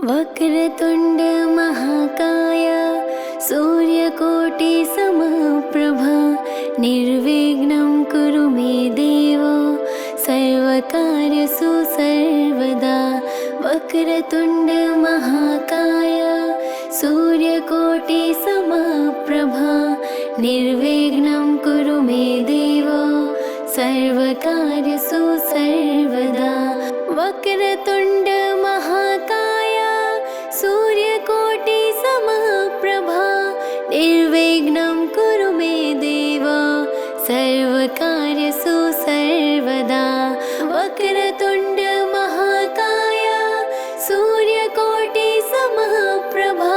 वक्रतुण्ड महाकाय सूर्यकोटि समप्रभा निर्विघ्नं कुरु मे देव सर्वकार्येषु सर्वदा। वक्रतुण्ड महाकाय सूर्यकोटि समप्रभा निर्विघ्नं कुरु मे देव सर्वकार्येषु सर्वदा। वक्रतुण्ड महाकाय सूर्यकोटि समप्रभा निर्विघ्नं कुरु मे देव सर्वकार्येषु सर्वदा। वक्रतुण्ड महाकाय सूर्यकोटि समप्रभा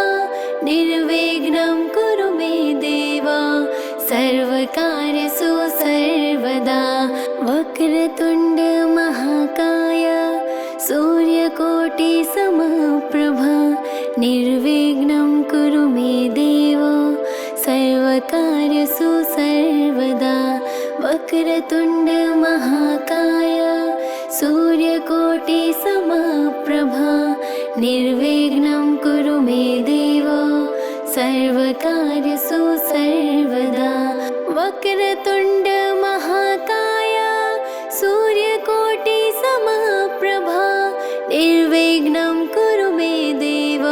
निर्विघ्नं कुरु मे देव सर्वकार्येषु सर्वदा। वक्रतुण्ड महाकाय सूर्यकोटि समप्रभा निर्विघ्नं कुरु मे देव सर्वकार्येषु सर्वदा। वक्रतुण्ड महाकाय सूर्यकोटि समप्रभा निर्विघ्नं कुरु मे देव सर्वकार्येषु सर्वदा। वक्रतुण्ड महाकाय सूर्यकोटि समप्रभा निर्विघ्नं कुरु मे देव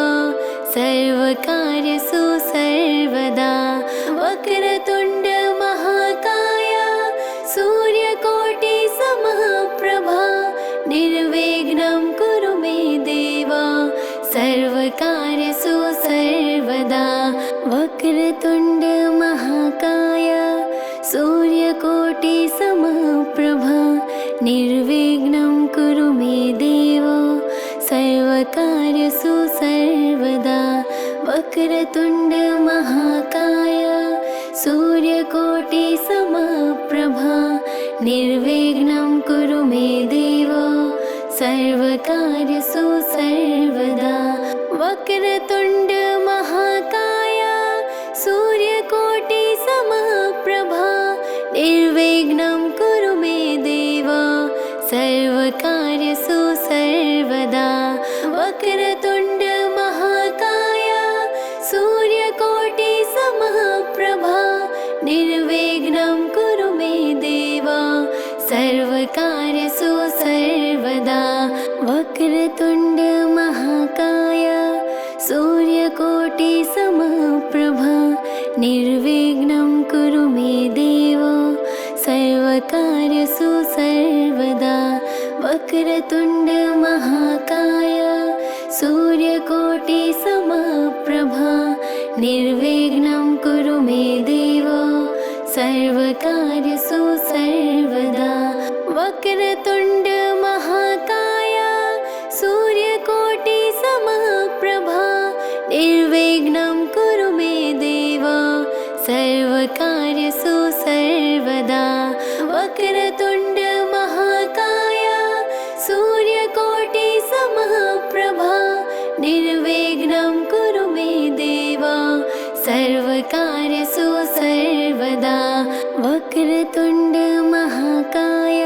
सर्वकार्येषु सर्वदा। वक्रतुण्ड महाकाय सूर्यकोटि समप्रभा निर्विघ्नं कुरु मे देव सर्वकार्येषु सर्वदा। वक्रतुण्ड महाकाय सूर्यकोटि समप्रभा निर्विघ्नं कुरु मे देव सर्वकार्येषु सर्वदा। वक्रतुण्ड महाकाय सूर्यकोटि समप्रभा निर्विघ्नं कुरु मे देव सर्वकार्येषु सर्वदा। वक्रतुण्ड महाकाय सूर्यकोटि समप्रभा निर्विघ्नं कुरु मे देव सर्वकार्येषु सर्वदा। वक्रतुण्ड महाकाय सूर्यकोटि समप्रभा निर्विघ्नं कुरु मे देव सर्वकार्येषु सर्वदा। वक्रतुण्ड महाकाय सूर्यकोटि समप्रभा निर्विघ्नं कुरु मे देव सर्वकार्येषु सर्वदा। वक्रतुण्ड महाकाय सूर्यकोटि समप्रभा निर्विघ्नं कुरु मे देव सर्वकार्येषु सर्वदा। वक्रतुण्ड महाकाय सूर्यकोटि समप्रभा निर्विघ्नं कुरु मे देव सर्वकार्येषु सर्वदा। वक्रतुण्ड महाकाय सूर्यकोटि समप्रभा निर्विघ्नं कुरु मे देव सर्वकार्येषु सर्वदा। वक्रतुण्ड महाकाय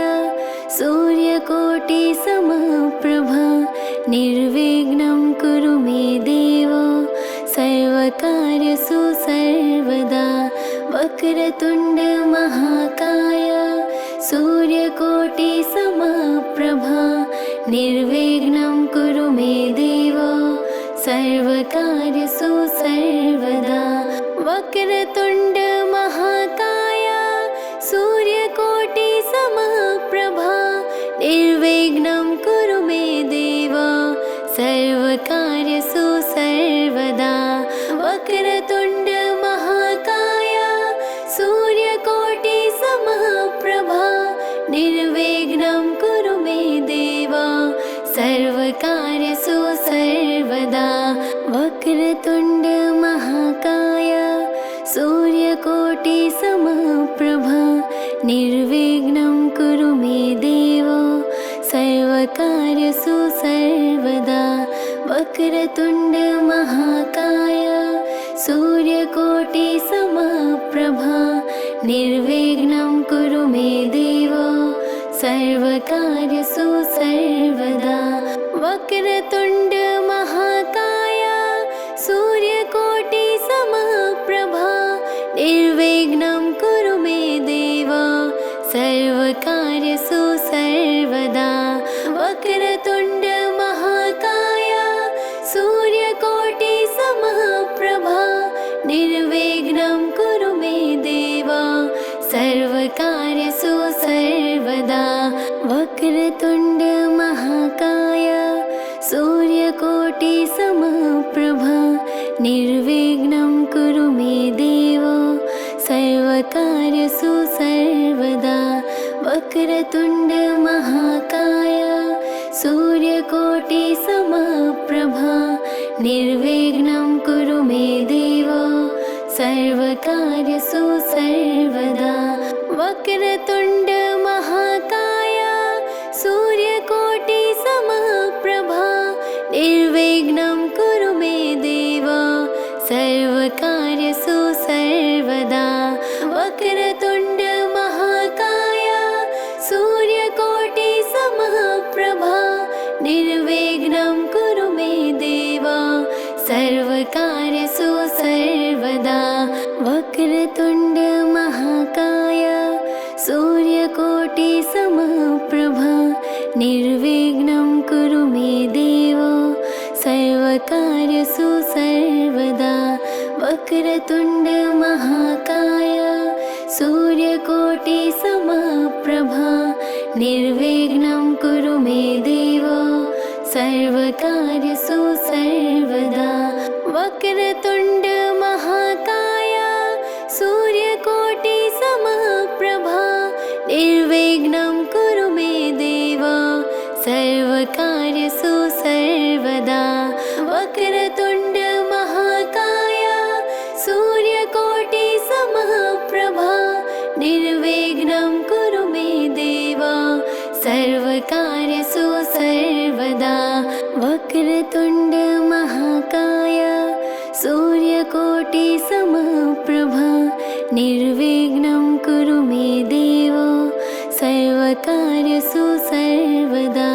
सूर्यकोटि समप्रभा निर्विघ्नं कुरु मे देव सर्वकार्येषु सर्वदा। वक्रतुण्ड महाकाय सूर्यकोटि समप्रभा निर्विघ्नं कुरु मे देव सर्वकार्येषु सर्वदा। वक्रतुण्ड महाकाय सूर्यकोटि समप्रभा निर्विघ्नं कुरु मे देव सर्वकार्येषु सर्वदा। वक्रतुण्ड महाकाय सूर्यकोटि समप्रभा निर्विघ्नं कुरु मे देव सर्वकार्येषु सर्वदा। वक्रतुण्ड महाकाय सूर्यकोटि समप्रभा निर्विघ्नं कुरु मे देव सर्वकार्येषु सर्वदा। वक्रतुण्ड महाकाय सूर्यकोटि समप्रभा निर्विघ्नं कुरु मे देव सर्वकार्येषु सर्वदा। वक्रतुण्ड महाकाय सर्वकार्येषु सर्वदा वक्रतुण्ड महाकाय सूर्यकोटिसमप्रभा निर्विघ्नं कुरु मे देव सर्वकार्येषु सर्वदा वक्रतुण्ड महाकाय सूर्यकोटिसमप्रभा निर्विघ्नं कुरु मे देव सर्वकार्येषु सर्वदा वक्रतुण्ड महाकाय सूर्यकोटिसमप्रभा निर्विघ्नं कुरु मे देव सर्वकार्येषु सर्वदा वक्रतुण्ड महाकाय सूर्यकोटिसमप्रभा निर्विघ्नं कुरु मे देव सर्वकार्येषु सर्वदा वक्रतुण्ड महाकाय सूर्यकोटिसमप्रभा निर्विघ्नं कुरु मे देव सर्वकार्येषु सर्वदा वक्रतुण्ड महाकाय सूर्यकोटिसमप्रभा निर्विघ्नं कुरु मे देव सर्वकार्येषु सर्वदा वक्रतुण्ड महाकाय सूर्यकोटिसमप्रभा निर्विघ्नं कुरु मे देव सर्वकार्येषु सर्वदा वक्रतुण्ड महाकाय सूर्यकोटिसमप्रभा निर्विघ्नं कुरु मे देव सर्वकार्येषु सर्वदा वक्रतुण्ड महाकाय सूर्यकोटिसमप्रभा निर्विघ्नं कुरु मे देव सर्वकार्येषु सर्वदा वक्रतुण्ड महाकाय सूर्यकोटिसमप्रभा निर्विघ्नं कुरु मे देव सर्वकार्येषु सर्वदा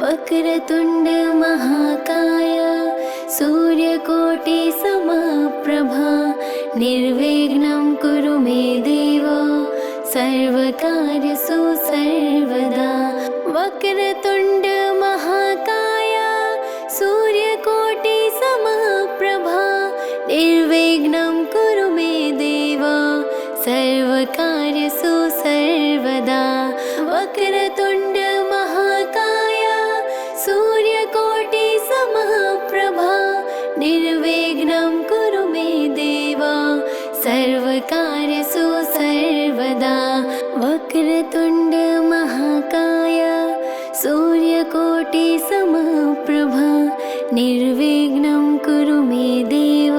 वक्रतुण्ड महाकाय सूर्यकोटिसमप्रभा निर्विघ्नं कुरु मे देव सर्वकार्येषु सर्वदा वक्रतुण्ड महाकाय सूर्यकोटिसमप्रभा निर्विघ्नं कुरु मे देव सर्वकार्येषु सर्वदा वक्रतुण्ड महाकाय सूर्यकोटिसमप्रभा निर्विघ्नं कुरु मे देव सर्वकार्येषु सर्वदा वक्रतुण्ड महाकाय सूर्यकोटिसमप्रभा निर्विघ्नं कुरु मे देव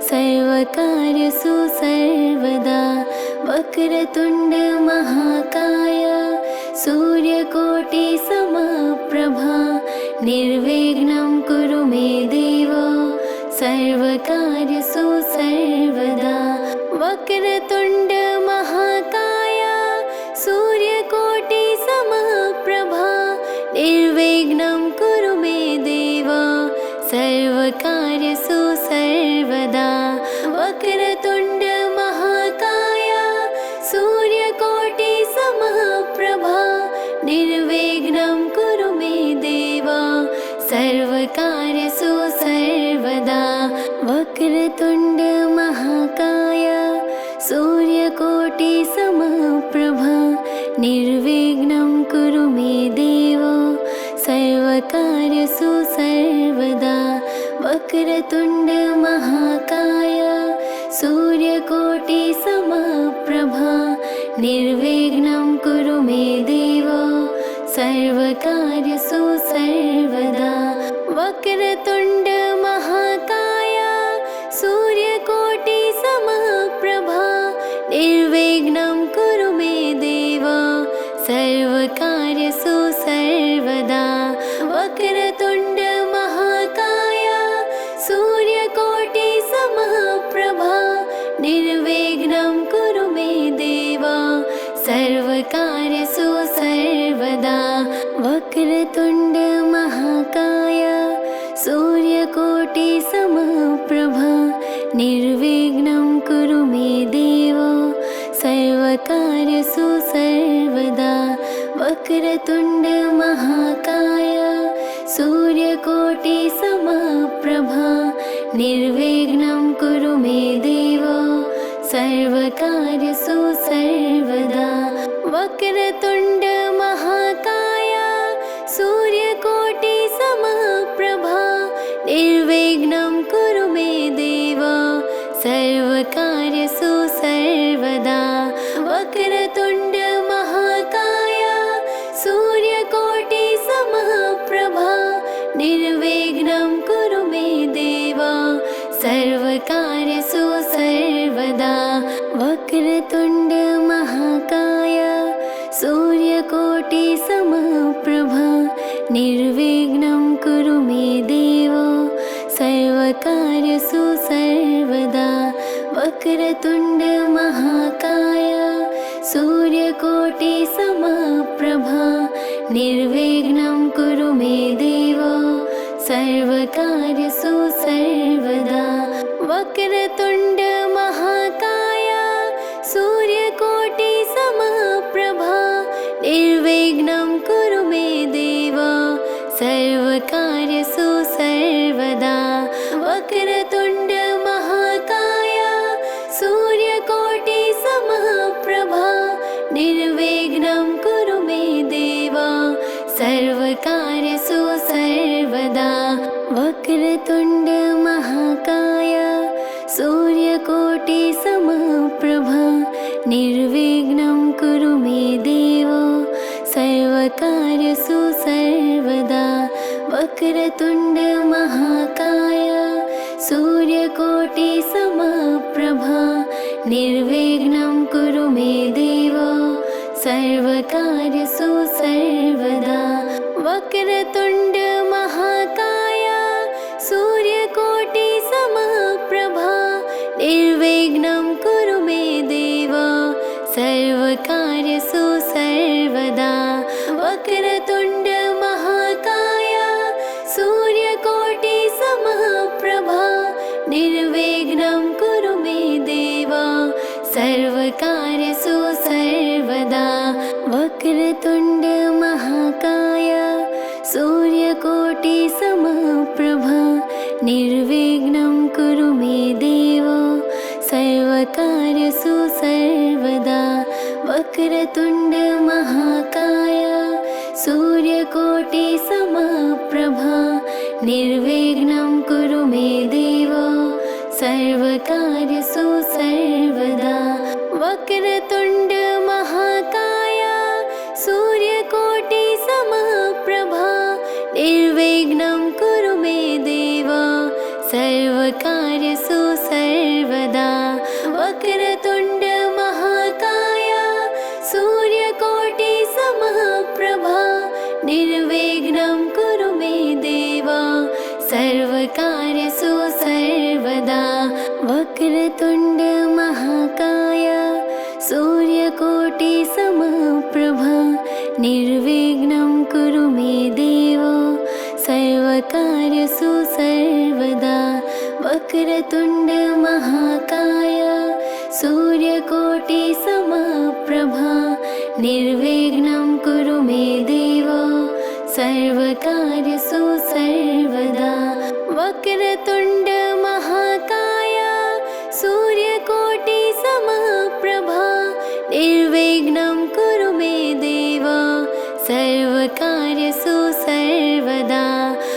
सर्वकार्येषु सर्वदा वक्रतुण्ड महाकाय सूर्यकोटिसमप्रभा निर्विघ्नं कुरु मे देव सर्वकार्येषु सर्वदा वक्रतुण्ड महाकाय सूर्यकोटिसमप्रभा निर्विघ्नं कुरु मे देव सर्वकार्येषु सर्वदा वक्रतुण्ड महाकाय सूर्यकोटिसमप्रभा निर्विघ्नं कुरु मे देव सर्वकार्येषु सर्वदा वक्रतुण्ड महाकाय सूर्यकोटिसमप्रभा निर्विघ्नं कुरु मे देव सर्वकार्येषु सर्वदा वक्रतुण्ड महाकाय सूर्यकोटिसमप्रभा निर्विघ्नं कुरु मे देव सर्वकार्येषु सर्वदा वक्रतुण्ड महाकाय सूर्यकोटिसमप्रभा निर्विघ्नं कुरु मे देव सर्वकार्येषु सर्वदा वक्रतुण्ड महाकाय सूर्यकोटिसमप्रभा निर्विघ्नं कुरु मे देव सर्वकार्येषु सर्वदा वक्रतुण्ड महाकाय सूर्यकोटिसमप्रभा निर्विघ्नं कुरु मे देव सर्वकार्येषु सर्वदा वक्रतुण्ड महाकाय सूर्यकोटि समप्रभा निर्विघ्नं कुरु मे देव सर्वकार्येषु सर्वदा वक्रतुण्ड महाकाय सूर्यकोटि समप्रभा निर्विघ्नं कुरु मे देव सर्वकार्येषु सर्वदा वक्रतुण्ड महाकाय सूर्यकोटि समप्रभा निर्विघ्नं कुरु मे देव सर्वकार्येषु सर्वदा वक्रतुण्ड महाकाय सूर्यकोटि समप्रभा निर्विघ्नं कुरु मे देव सर्वकार्येषु सर्वदा वक्रतुण्ड महाकाय सूर्यकोटि समप्रभा निर्विघ्नं कुरु मे देव सर्वकार्येषु सर्वदा वक्रतुण्ड महाकाय सूर्यकोटि समप्रभा निर्विघ्नं कुरु मे देव सर्वकार्येषु सर्वदा वक्रतुण्ड महाकाय सूर्यकोटि समप्रभा निर्विघ्नं कुरु मे देव सर्वकार्येषु सर्वदा वक्रतुण्ड महाकाय सूर्यकोटि समप्रभा निर्विघ्नं कुरु मे देव सर्वकार्येषु सर्वदा वक्रतुण्ड महाकाय सूर्यकोटि समप्रभा निर्विघ्नं कुरु मे देव सर्वकार्येषु सर्वदा वक्रतुण्ड महाकाय सूर्यकोटि समप्रभा निर्विघ्नं कुरु मे देव सर्वकार्येषु सर्वदा वक्रतुण्ड महाकाय सूर्यकोटि समप्रभा निर्विघ्नं कुरु मे देव सर्वकार्येषु सर्वदा वक्रतुण्ड महाकाय सूर्यकोटि समप्रभा निर्विघ्नं कुरु मे देव सर्वकार्येषु सर्वदा वक्रतुण्ड महाकाय सूर्यकोटि समप्रभा निर्विघ्नं कुरु मे देव सर्वकार्येषु सर्वदा वक्रतुण्ड महाकाय सूर्यकोटि समप्रभा निर्विघ्नं कुरु मे देव सर्वकार्येषु सर्वदा वक्रतुण्ड महाकाय सूर्यकोटि समप्रभा निर्विघ्नं कुरु मे देव सर्वकार्येषु सर्वदा वक्रतुण्ड महाकाय सूर्यकोटि समप्रभा निर्विघ्नं कुरु मे देव सर्वकार्येषु सर्वदा वक्रतुण्ड महाकाय सूर्यकोटि समप्रभा निर्विघ्नं कुरु मे देव सर्वकार्येषु सर्वदा वक्रतुण्ड महाकाय सूर्यकोटि समप्रभा निर्विघ्नं कुरु मे देव सर्वकार्येषु सर्वदा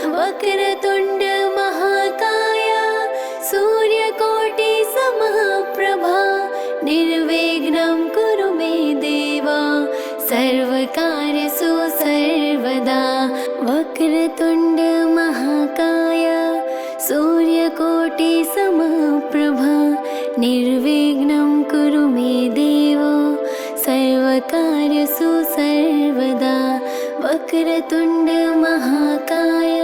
वक्रतुण्ड महाकाय सूर्यकोटि समप्रभा निर्विघ्नं कुरु मे देव सर्वकार्येषु सर्वदा वक्रतुण्ड महाकाय सूर्यकोटि समप्रभा निर्विघ्नं कुरु मे देव सर्वकार्येषु सर्वदा वक्रतुण्ड महाकाय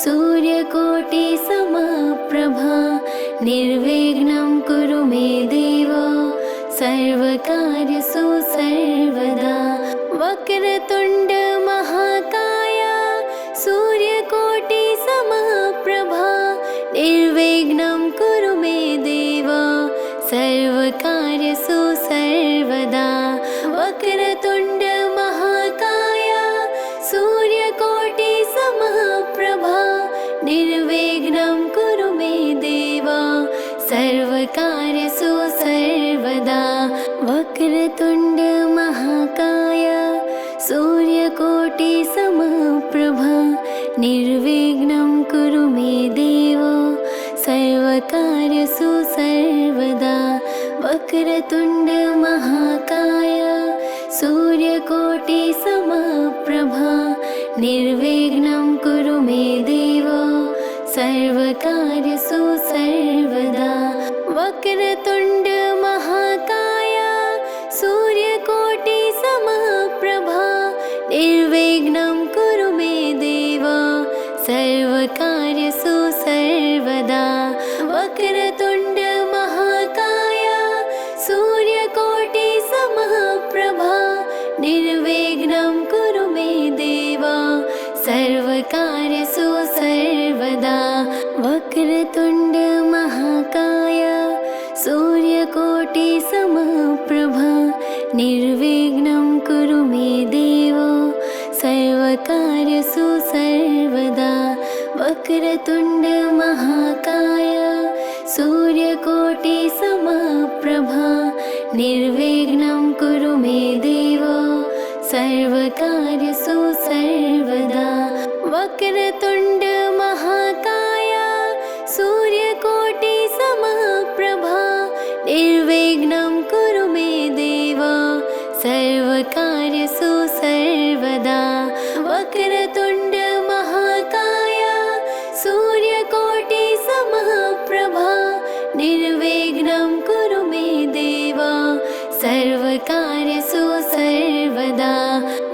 सूर्यकोटि समप्रभा निर्विघ्नं कुरु मे देव सर्वकार्येषु सर्वदा वक्रतुण्ड महाकाय सूर्यकोटि समप्रभा निर्विघ्नं कुरु मे देव सर्वकार्येषु सर्वदा वक्रतुण्ड महाकाय सूर्यकोटि समप्रभा निर्विघ्नं कुरु मे देव सर्वकार्येषु सर्वदा वक्रतुण्ड महाकाय सूर्यकोटि समप्रभा निर्विघ्नं कुरु मे देव सर्वकार्येषु सर्वदा वक्रतुण्ड महाकाय सूर्यकोटि समप्रभा निर्विघ्नं कुरु मे देव सर्वकार्येषु सर्वदा वक्रतुण्ड महाकाय सूर्यकोटि समप्रभा निर्विघ्नं कुरु मे देव सर्वकार्येषु सर्वदा वक्रतुण्ड महाकाय सूर्यकोटि समप्रभा निर्विघ्नं कुरु मे देव सर्वकार्येषु सर्वदा वक्रतुण्ड महाकाय सूर्यकोटि समप्रभा निर्विघ्नं कुरु मे देव सर्वकार्येषु सर्वदा वक्रतुण्ड महाकाय सूर्यकोटि समप्रभा निर्विघ्नं कुरु मे देव सर्वकार्येषु सर्वदा वक्रतुण्ड महाकाय सूर्यकोटि समप्रभा निर्विघ्नं कुरु मे देव सर्वकार्येषु सर्वदा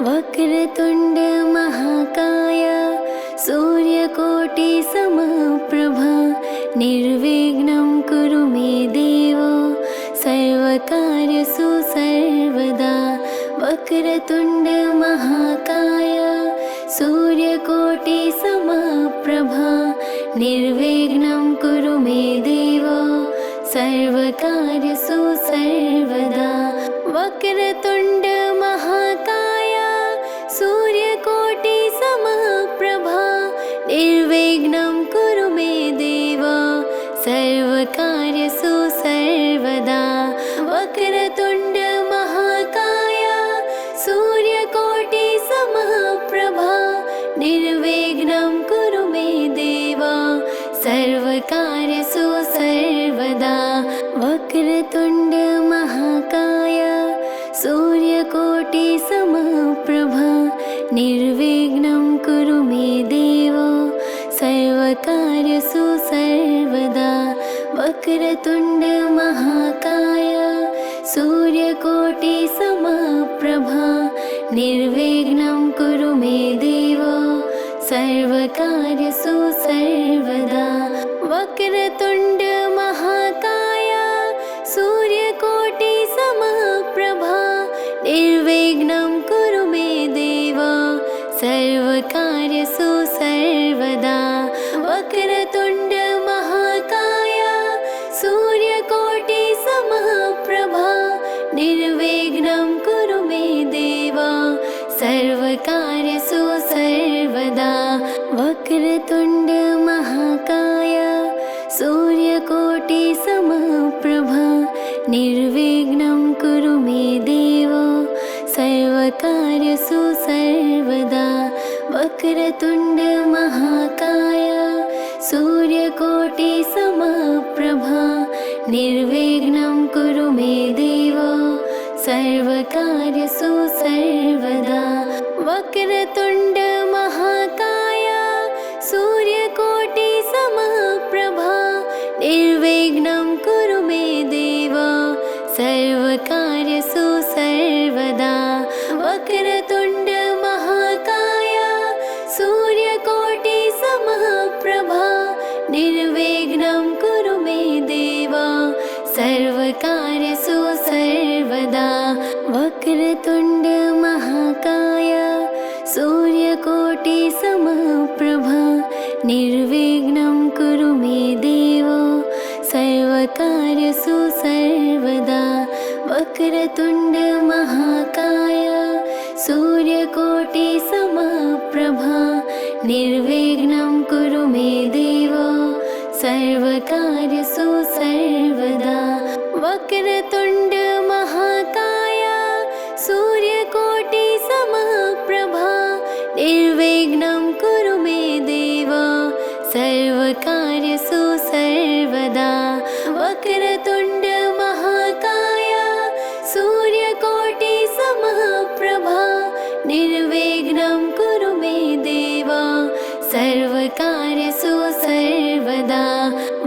वक्रतुण्ड महाकाय सूर्यकोटि समप्रभा निर्विघ्नं कुरु मे देव सर्वकार्येषु सर्वदा वक्रतुण्ड महाकाय सूर्यकोटि समप्रभा निर्विघ्नं कुरु मे देव सर्वकार्येषु सर्वदा वक्रतुण्ड महाकाय सूर्यकोटि समप्रभा निर्विघ्नं कुरु मे देव सर्वकार्येषु सर्वदा वक्रतुण्ड महाकाय सूर्यकोटि समप्रभा निर्विघ्नं कुरु मे देव सर्वकार्येषु सर्वदा वक्रतुण्ड महाकाय सूर्यकोटि समप्रभा निर्विघ्नं कुरु मे देव सर्वकार्येषु सर्वदा वक्रतुण्ड महाकाय सूर्यकोटि समप्रभा निर्विघ्नं कुरु मे देव सर्वकार्येषु सर्वदा वक्रतुण्ड महाकाय सूर्यकोटि समप्रभा निर्विघ्नं कुरु मे देव सर्वकार्येषु सर्वदा वक्रतुण्ड महाकाय सूर्यकोटि समप्रभा निर्विघ्नं कुरु मे देव सर्वकार्येषु सर्वदा वक्रतुण्ड महाकाय सूर्यकोटि समप्रभा निर्विघ्नं कुरु मे देव सर्वकार्येषु सर्वदा वक्रतुण्ड महाकाय सूर्यकोटि समप्रभा निर्विघ्नं कुरु मे देव सर्वकार्येषु सर्वदा वक्रतुण्ड महाकाय सूर्यकोटि समप्रभा निर्विघ्नं कुरु मे देव सर्वकार्येषु सर्वदा वक्रतुण्ड महाकाय सूर्यकोटि समप्रभा निर्विघ्नं कुरु मे देव सर्वकार्येषु सर्वदा वक्रतुण्ड महाकाय सूर्यकोटि समप्रभा निर्विघ्नं कुरु मे देव सर्वकार्येषु सर्वदा वक्रतुण्ड महाकाय सूर्यकोटि समप्रभा निर्विघ्नं कुरु मे देव सर्वकार्येषु सर्वदा वक्रतुण्ड महाकाय सूर्यकोटि समप्रभा निर्विघ्नं कुरु मे देव सर्वकार्येषु सर्वदा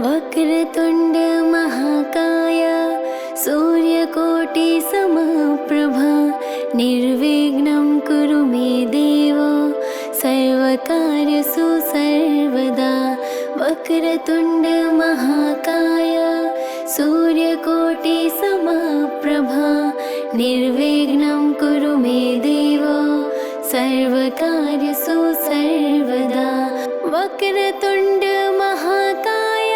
वक्रतुण्ड महाकाय सूर्यकोटिसमप्रभा निर्विघ्नं कुरु मे देव सर्वकार्येषु सर्वदा वक्रतुण्ड महाकाय सूर्यकोटिसमप्रभा निर्विघ्नं कुरु मे देव सर्वकार्येषु सर्वदा वक्रतुण्ड महाकाय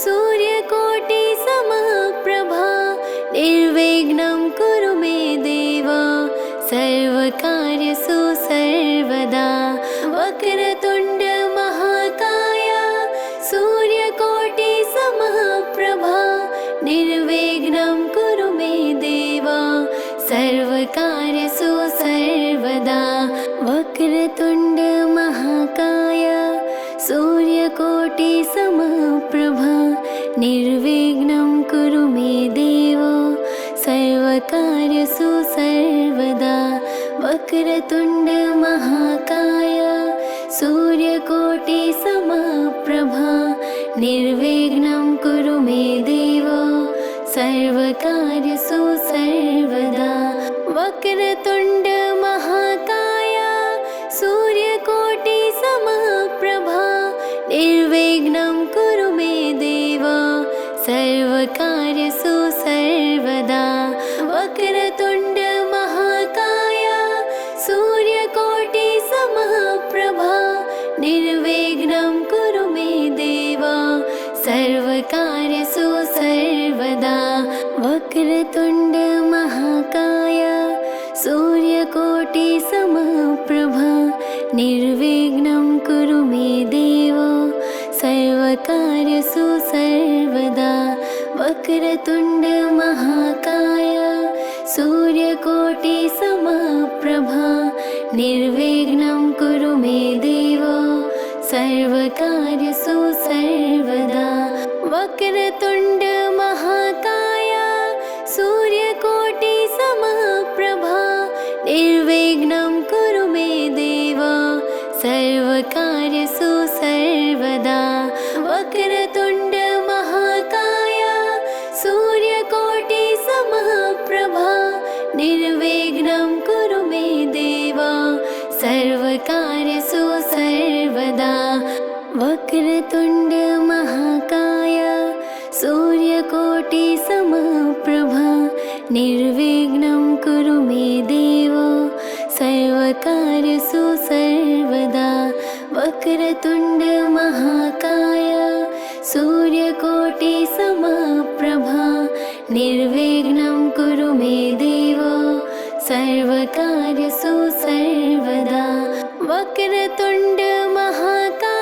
सूर्यकोटिसमप्रभा निर्विघ्नं कुरु मे देव सर्वकार्येषु सर्वदा वक्रतुण्ड महाकाय सूर्यकोटिसमप्रभा निर्विघ्नं कुरु मे देव सर्वकार्येषु सर्वदा वक्रतुण्ड महाकाय सूर्यकोटिसमप्रभा निर्विघ्नं कुरु मे देव सर्वकार्येषु सर्वदा वक्रतुण्ड महाकाय सूर्यकोटिसमप्रभा निर्विघ्नं कुरु मे देव सर्वकार्येषु सर्वदा वक्रतुण्ड महाकाय सूर्यकोटिसमप्रभा निर्विघ्नं कुरु मे देव सर्वकार्येषु सर्वदा वक्रतुण्ड महाकाय सूर्यकोटिसमप्रभा निर्विघ्नं कुरु मे देव सर्वकार्येषु सर्वदा वक्रतुण्ड महाकाय सूर्यकोटिसमप्रभा निर्विघ्नं कुरु मे देव सर्वकार्येषु सर्वदा वक्रतुण्ड महाकाय सूर्यकोटिसमप्रभा निर्विघ्नं कुरु मे देव सर्वकार्येषु सर्वदा वक्रतुण्ड महाकाय सूर्यकोटिसमप्रभा निर्विघ्नं कुरु मे देव सर्वकार्येषु सर्वदा वक्रतुण्ड महाकाय सूर्यकोटिसमप्रभा निर्विघ्नं कुरु मे देव सर्वकार्येषु सर्वदा वक्रतुण्ड महाकाय सूर्यकोटिसमप्रभा निर्विघ्नं कुरु मे देव सर्वकार्येषु सर्वदा वक्रतुण्ड महाकाय सूर्यकोटिसमप्रभा निर्विघ्नं कुरु मे देव सर्वकार्येषु सर्वदा वक्रतुण्ड महाकाय